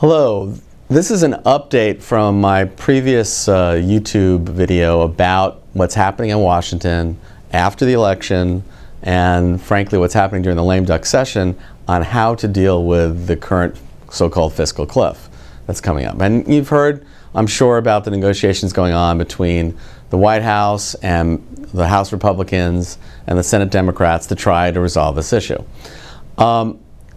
Hello, this is an update from my previous YouTube video about what's happening in Washington after the election and frankly what's happening during the lame duck session on how to deal with the current so-called fiscal cliff that's coming up. And you've heard, I'm sure, about the negotiations going on between the White House and the House Republicans and the Senate Democrats to try to resolve this issue.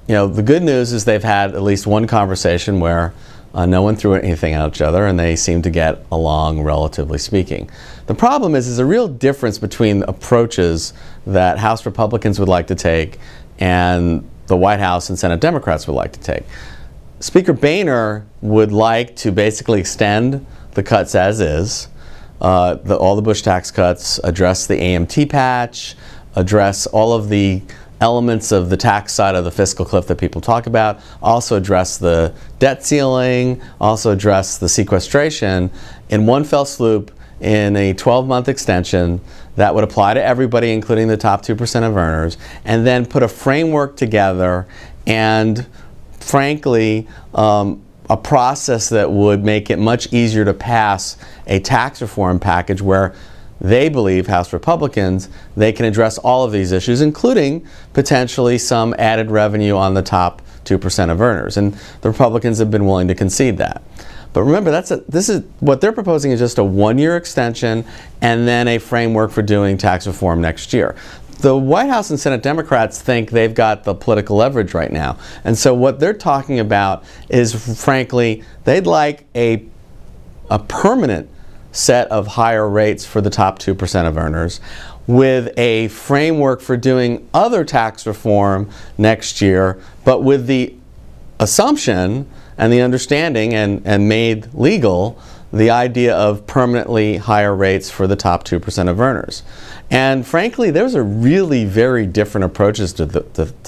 The good news is they've had at least one conversation where no one threw anything at each other and they seem to get along, relatively speaking. The problem is there's a real difference between approaches that House Republicans would like to take and the White House and Senate Democrats would like to take. Speaker Boehner would like to basically extend the cuts as is, all the Bush tax cuts, address the AMT patch, address all of the elements of the tax side of the fiscal cliff that people talk about, also address the debt ceiling, also address the sequestration in one fell swoop in a 12-month extension that would apply to everybody, including the top 2% of earners, and then put a framework together and, frankly, a process that would make it much easier to pass a tax reform package where they believe, House Republicans, they can address all of these issues, including potentially some added revenue on the top 2% of earners. And the Republicans have been willing to concede that. But remember, what they're proposing is just a one-year extension and then a framework for doing tax reform next year. The White House and Senate Democrats think they've got the political leverage right now. And so what they're talking about is, frankly, they'd like a permanent set of higher rates for the top 2% of earners with a framework for doing other tax reform next year, but with the assumption and the understanding and made legal the idea of permanently higher rates for the top 2% of earners. And frankly, those are really very different approaches to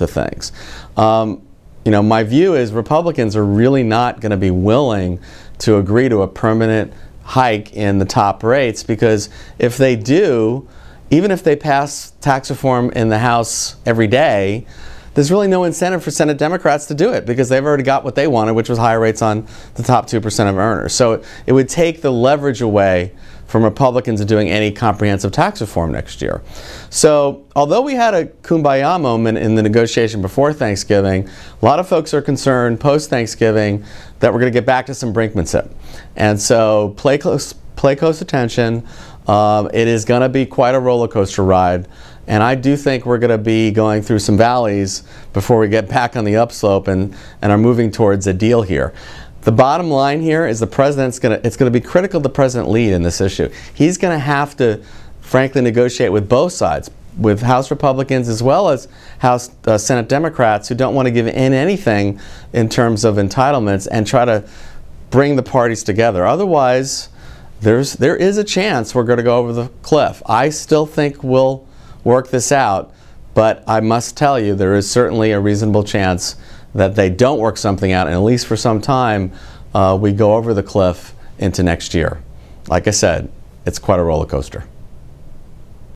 things. My view is Republicans are really not going to be willing to agree to a permanent hike in the top rates, because if they do, even if they pass tax reform in the House every day, there's really no incentive for Senate Democrats to do it because they've already got what they wanted, which was higher rates on the top 2% of earners. So it would take the leverage away from Republicans doing any comprehensive tax reform next year. So although we had a kumbaya moment in the negotiation before Thanksgiving, a lot of folks are concerned post-Thanksgiving that we're going to get back to some brinkmanship. And so play close attention. It is going to be quite a roller coaster ride. And I do think we're going to be going through some valleys before we get back on the upslope and are moving towards a deal here. The bottom line here is the president's it's going to be critical the president lead in this issue. He's going to have to, frankly, negotiate with both sides, with House Republicans as well as Senate Democrats who don't want to give in anything in terms of entitlements and try to bring the parties together. Otherwise, there is a chance we're going to go over the cliff. I still think we'll work this out, but I must tell you there is certainly a reasonable chance that they don't work something out, and at least for some time we go over the cliff into next year. Like I said, it's quite a roller coaster.